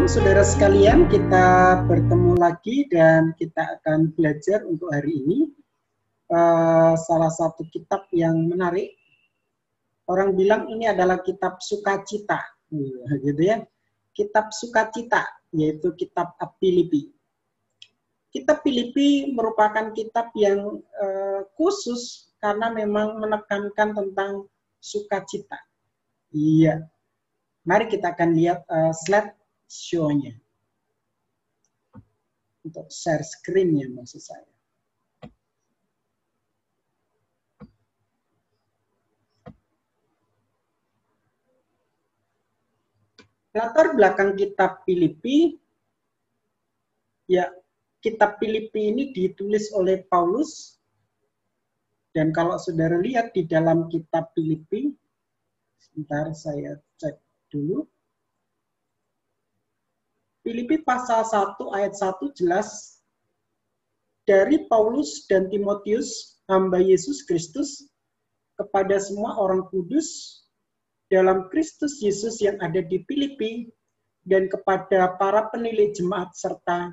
Shalom saudara sekalian, kita bertemu lagi dan kita akan belajar untuk hari ini salah satu kitab yang menarik. Orang bilang ini adalah kitab sukacita, gitu ya. Kitab sukacita, yaitu kitab Filipi. Kitab Filipi merupakan kitab yang khusus karena memang menekankan tentang sukacita. Iya. Mari kita akan lihat slide show-nya. Untuk share screen-nya maksud saya. Latar belakang kitab Filipi, ya, kitab Filipi ini ditulis oleh Paulus. Dan kalau saudara lihat di dalam kitab Filipi, sebentar saya cek dulu. Filipi pasal 1 ayat 1 jelas, dari Paulus dan Timotius, hamba Yesus Kristus, kepada semua orang kudus dalam Kristus Yesus yang ada di Filipi, dan kepada para penilik jemaat serta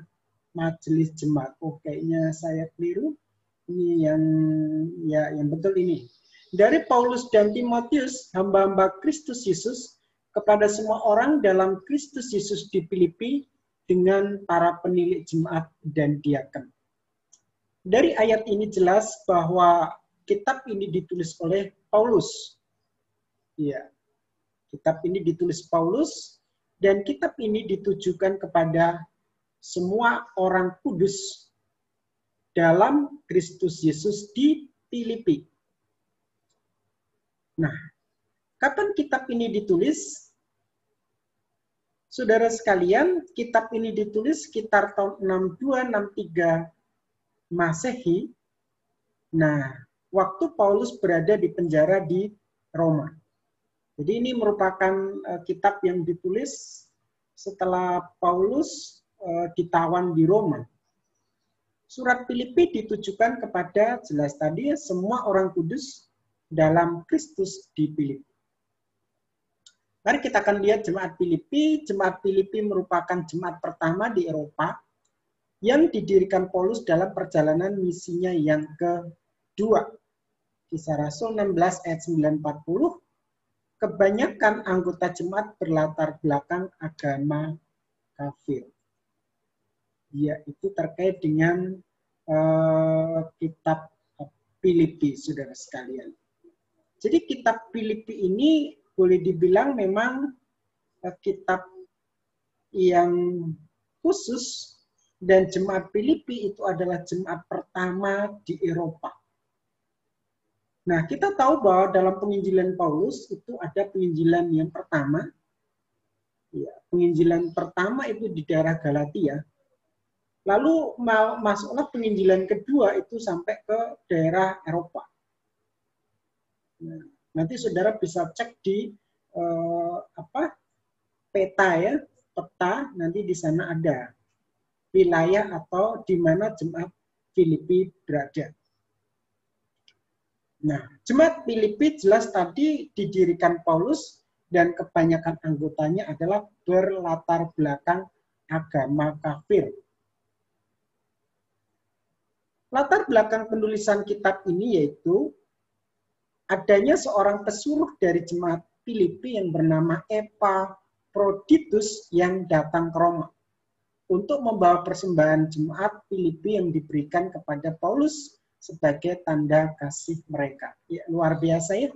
majelis jemaat. Oh, kayaknya saya keliru. Ini yang betul ini. Dari Paulus dan Timotius, hamba-hamba Kristus Yesus, kepada semua orang dalam Kristus Yesus di Filipi dengan para penilik jemaat dan diaken. Dari ayat ini jelas bahwa kitab ini ditulis oleh Paulus. Ya, kitab ini ditulis Paulus dan kitab ini ditujukan kepada semua orang kudus dalam Kristus Yesus di Filipi. Nah, kapan kitab ini ditulis? Saudara sekalian, kitab ini ditulis sekitar tahun 62-63 Masehi. Nah, waktu Paulus berada di penjara di Roma. Jadi ini merupakan kitab yang ditulis setelah Paulus ditawan di Roma. Surat Filipi ditujukan kepada, jelas tadi, semua orang kudus dalam Kristus di Filipi. Mari kita akan lihat jemaat Filipi. Jemaat Filipi merupakan jemaat pertama di Eropa yang didirikan Paulus dalam perjalanan misinya yang kedua. Kisah Rasul 16 ayat 940, kebanyakan anggota jemaat berlatar belakang agama kafir. Ya, itu terkait dengan kitab Filipi, saudara sekalian. Jadi kitab Filipi ini boleh dibilang memang kitab yang khusus, dan jemaat Filipi itu adalah jemaat pertama di Eropa. Nah, kita tahu bahwa dalam penginjilan Paulus itu ada penginjilan yang pertama. Ya, penginjilan pertama itu di daerah Galatia. Lalu masuklah penginjilan kedua itu sampai ke daerah Eropa. Nah, nanti saudara bisa cek di peta ya, peta nanti di sana ada wilayah atau di mana jemaat Filipi berada. Nah, jemaat Filipi jelas tadi didirikan Paulus dan kebanyakan anggotanya adalah berlatar belakang agama kafir. Latar belakang penulisan kitab ini yaitu adanya seorang pesuruh dari jemaat Filipi yang bernama Epaphroditus yang datang ke Roma untuk membawa persembahan jemaat Filipi yang diberikan kepada Paulus sebagai tanda kasih mereka. Ya, luar biasa ya,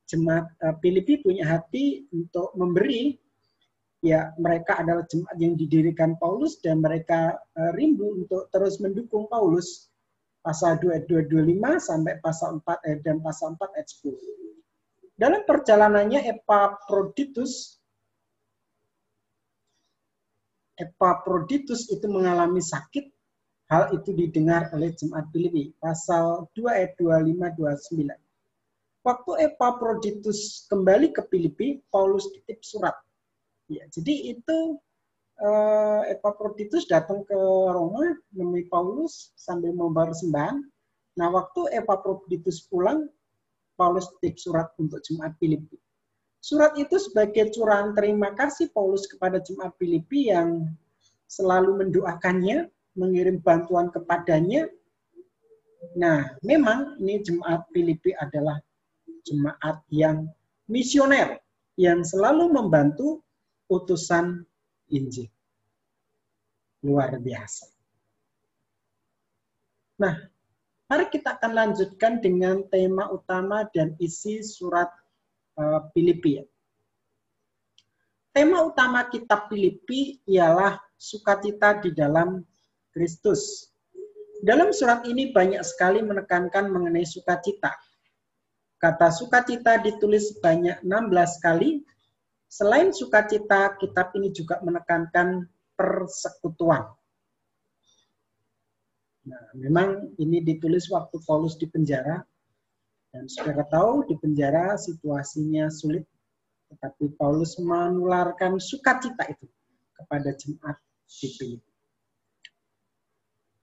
jemaat Filipi punya hati untuk memberi. Ya, mereka adalah jemaat yang didirikan Paulus dan mereka rindu untuk terus mendukung Paulus. Pasal 2 ayat 225 sampai pasal 4 ayat dan pasal 4 ayat 10. Dalam perjalanannya Epaphroditus itu mengalami sakit. Hal itu didengar oleh jemaat Filipi. Pasal 2 ayat 25-29. Waktu Epaphroditus kembali ke Filipi, Paulus titip surat. Ya, jadi itu Epaphroditus datang ke Roma menemui Paulus sambil membawa persembahan. Nah, waktu Epaphroditus pulang, Paulus titip surat untuk jemaat Filipi. Surat itu sebagai curahan terima kasih Paulus kepada jemaat Filipi yang selalu mendoakannya, mengirim bantuan kepadanya. Nah, memang ini jemaat Filipi adalah jemaat yang misioner, yang selalu membantu utusan Injil. Luar biasa. Nah, mari kita akan lanjutkan dengan tema utama dan isi surat Filipi. Tema utama kitab Filipi ialah sukacita di dalam Kristus. Dalam surat ini banyak sekali menekankan mengenai sukacita. Kata sukacita ditulis sebanyak 16 kali. Selain sukacita, kitab ini juga menekankan persekutuan. Nah, memang ini ditulis waktu Paulus di penjara. Dan saudara tahu di penjara situasinya sulit. Tetapi Paulus menularkan sukacita itu kepada jemaat di Filipi.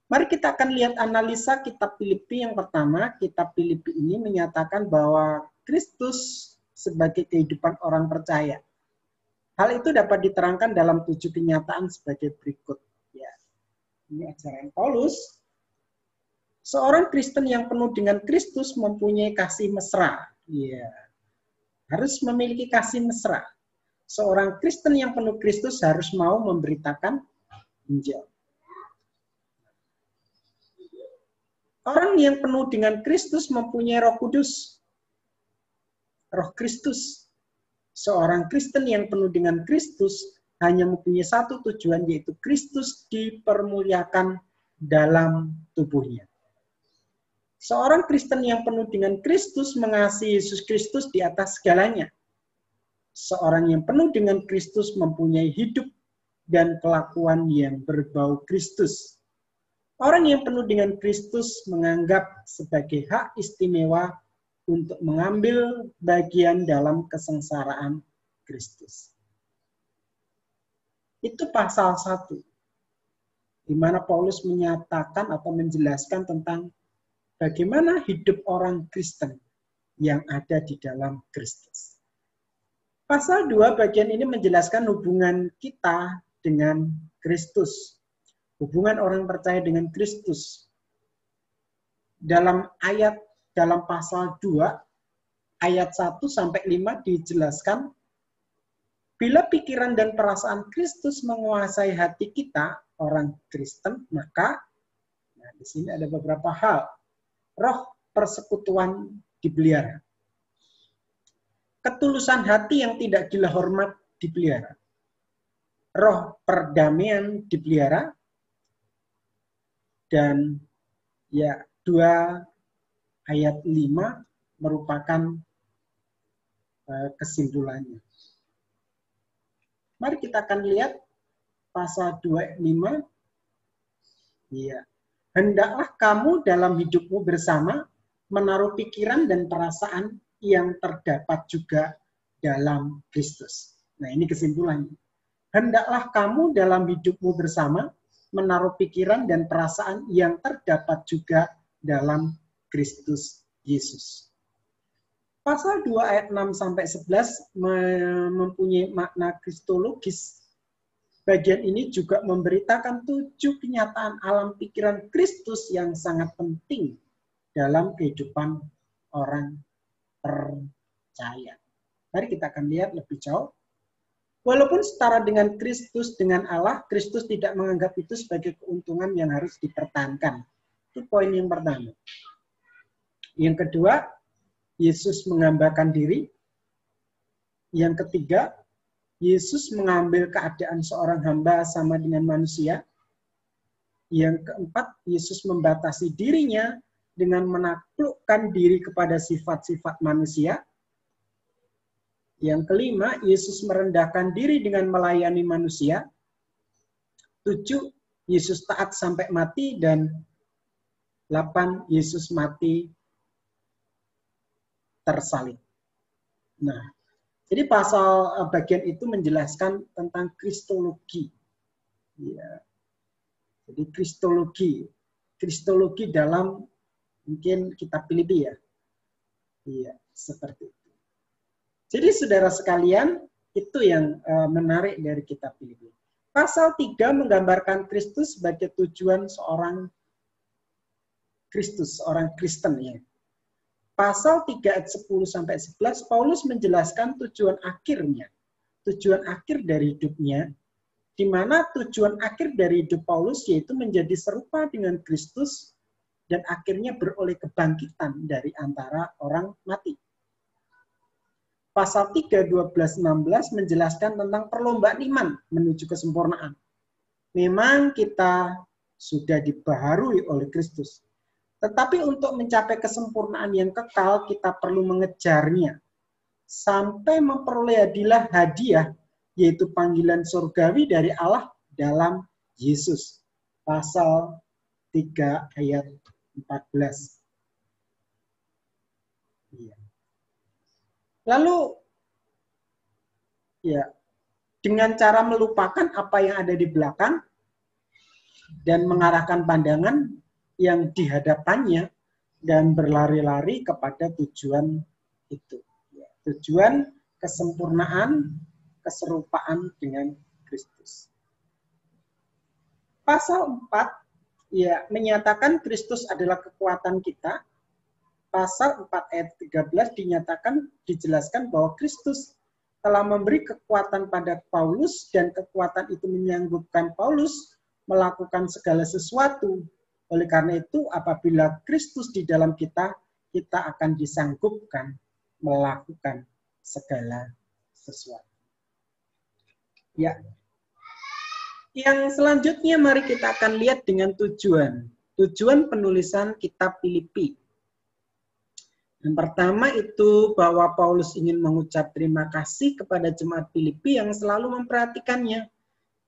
Mari kita akan lihat analisa kitab Filipi yang pertama. Kitab Filipi ini menyatakan bahwa Kristus sebagai kehidupan orang percaya. Hal itu dapat diterangkan dalam 7 kenyataan sebagai berikut. Ya, ini ajaran Paulus. Seorang Kristen yang penuh dengan Kristus mempunyai kasih mesra. Ya, harus memiliki kasih mesra. Seorang Kristen yang penuh Kristus harus mau memberitakan Injil. Orang yang penuh dengan Kristus mempunyai Roh Kudus. Roh Kristus. Seorang Kristen yang penuh dengan Kristus hanya mempunyai satu tujuan, yaitu Kristus dipermuliakan dalam tubuhnya. Seorang Kristen yang penuh dengan Kristus mengasihi Yesus Kristus di atas segalanya. Seorang yang penuh dengan Kristus mempunyai hidup dan kelakuan yang berbau Kristus. Orang yang penuh dengan Kristus menganggap sebagai hak istimewa untuk mengambil bagian dalam kesengsaraan Kristus. Itu pasal 1, di mana Paulus menyatakan atau menjelaskan tentang bagaimana hidup orang Kristen yang ada di dalam Kristus. Pasal 2 bagian ini menjelaskan hubungan kita dengan Kristus. Hubungan orang percaya dengan Kristus. Dalam pasal 2 ayat 1 sampai 5 dijelaskan, bila pikiran dan perasaan Kristus menguasai hati kita, orang Kristen, maka di sini ada beberapa hal. Roh persekutuan dipelihara. Ketulusan hati yang tidak gila hormat dipelihara. Roh perdamaian dipelihara. Dan 2 ayat 5 merupakan kesimpulannya. Mari kita akan lihat pasal 2 ayat 5. Ya. Hendaklah kamu dalam hidupmu bersama menaruh pikiran dan perasaan yang terdapat juga dalam Kristus. Nah, ini kesimpulannya. Hendaklah kamu dalam hidupmu bersama menaruh pikiran dan perasaan yang terdapat juga dalam Kristus Yesus. Pasal 2 ayat 6 sampai 11 mempunyai makna kristologis. Bagian ini juga memberitakan 7 kenyataan alam pikiran Kristus yang sangat penting dalam kehidupan orang percaya. Mari kita akan lihat lebih jauh. Walaupun setara dengan Kristus, dengan Allah, Kristus tidak menganggap itu sebagai keuntungan yang harus dipertahankan. Itu poin yang pertama. Yang kedua, Yesus menghambakan diri. Yang ketiga, Yesus mengambil keadaan seorang hamba sama dengan manusia. Yang keempat, Yesus membatasi dirinya dengan menaklukkan diri kepada sifat-sifat manusia. Yang kelima, Yesus merendahkan diri dengan melayani manusia. 7, Yesus taat sampai mati. Dan 8, Yesus mati tersalib. Nah, jadi pasal bagian itu menjelaskan tentang kristologi. Ya. Jadi kristologi dalam, mungkin kitab Filipi ya. Iya, seperti itu. Jadi saudara sekalian, itu yang menarik dari kitab Filipi. Pasal 3 menggambarkan Kristus sebagai tujuan seorang Kristus, seorang Kristen ya. Pasal 3 ayat 10 sampai 11 Paulus menjelaskan tujuan akhirnya. Tujuan akhir dari hidupnya, di mana tujuan akhir dari hidup Paulus yaitu menjadi serupa dengan Kristus dan akhirnya beroleh kebangkitan dari antara orang mati. Pasal 3, 12, 16 menjelaskan tentang perlombaan iman menuju kesempurnaan. Memang kita sudah dibaharui oleh Kristus. Tetapi untuk mencapai kesempurnaan yang kekal, kita perlu mengejarnya. Sampai memperoleh hadiah, yaitu panggilan surgawi dari Allah dalam Yesus. Pasal 3 ayat 14. Lalu, ya, dengan cara melupakan apa yang ada di belakang dan mengarahkan pandangan yang di hadapannya dan berlari-lari kepada tujuan itu. Ya, tujuan kesempurnaan, keserupaan dengan Kristus. Pasal 4 ya menyatakan Kristus adalah kekuatan kita. Pasal 4 ayat 13 dijelaskan bahwa Kristus telah memberi kekuatan pada Paulus dan kekuatan itu menyanggupkan Paulus melakukan segala sesuatu. Oleh karena itu apabila Kristus di dalam kita, kita akan disanggupkan melakukan segala sesuatu. Ya. Yang selanjutnya mari kita akan lihat dengan tujuan. Tujuan penulisan kitab Filipi. Yang pertama itu bahwa Paulus ingin mengucap terima kasih kepada jemaat Filipi yang selalu memperhatikannya.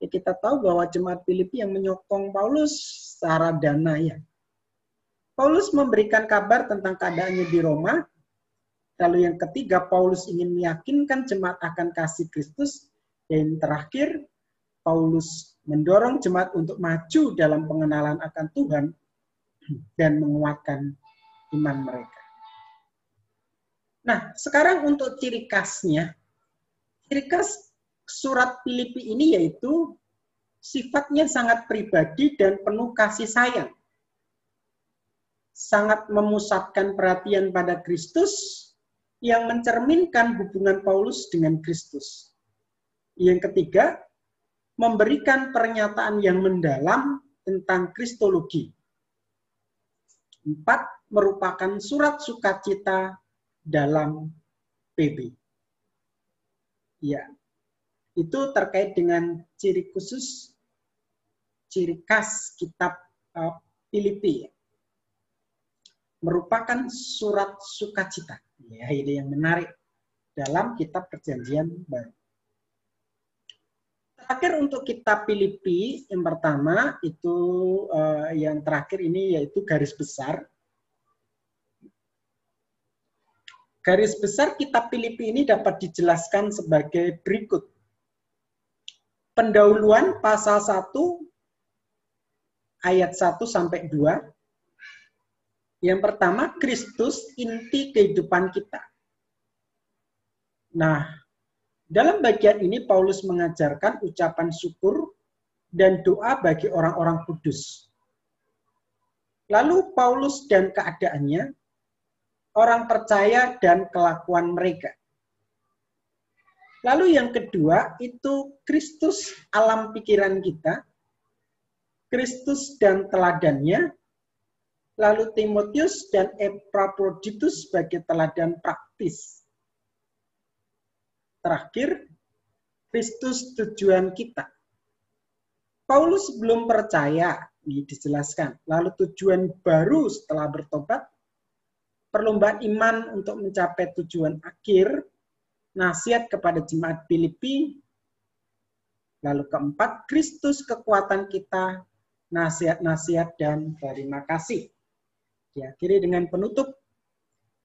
Ya, kita tahu bahwa jemaat Filipi yang menyokong Paulus secara dana ya. Paulus memberikan kabar tentang keadaannya di Roma. Lalu yang ketiga, Paulus ingin meyakinkan jemaat akan kasih Kristus. Dan terakhir, Paulus mendorong jemaat untuk maju dalam pengenalan akan Tuhan dan menguatkan iman mereka. Nah, sekarang untuk ciri khasnya. Ciri khas surat Filipi ini yaitu sifatnya sangat pribadi dan penuh kasih sayang. Sangat memusatkan perhatian pada Kristus yang mencerminkan hubungan Paulus dengan Kristus. Yang ketiga, memberikan pernyataan yang mendalam tentang kristologi. 4, merupakan surat sukacita dalam PB. Ya, itu terkait dengan ciri khusus, ciri khas kitab Filipi. Merupakan surat sukacita. Ya, ini yang menarik dalam kitab Perjanjian Baru. Terakhir untuk kitab Filipi, yang pertama itu yang terakhir ini yaitu garis besar. Garis besar kitab Filipi ini dapat dijelaskan sebagai berikut. Pendahuluan pasal 1 ayat 1 sampai 2. Yang pertama, Kristus inti kehidupan kita. Nah, dalam bagian ini Paulus mengajarkan ucapan syukur dan doa bagi orang-orang kudus. Lalu Paulus dan keadaannya, orang percaya dan kelakuan mereka. Lalu yang kedua itu Kristus alam pikiran kita, Kristus dan teladannya, lalu Timotius dan Epaphroditus sebagai teladan praktis. Terakhir, Kristus tujuan kita. Paulus belum percaya, ini dijelaskan. Lalu tujuan baru setelah bertobat, perlombaan iman untuk mencapai tujuan akhir, nasihat kepada jemaat Filipi, lalu keempat, Kristus kekuatan kita, nasihat-nasihat dan terima kasih. Diakhiri dengan penutup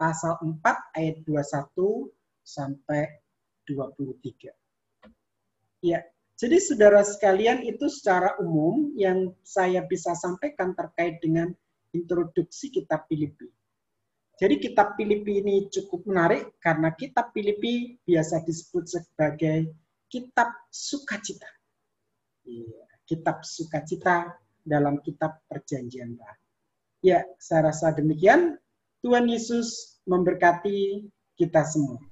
pasal 4 ayat 21 sampai 23. Ya, jadi saudara sekalian itu secara umum yang saya bisa sampaikan terkait dengan introduksi kitab Filipi. Jadi kitab Filipi ini cukup menarik karena kitab Filipi biasa disebut sebagai kitab sukacita. Kitab sukacita dalam kitab Perjanjian Baru. Ya, saya rasa demikian. Tuhan Yesus memberkati kita semua.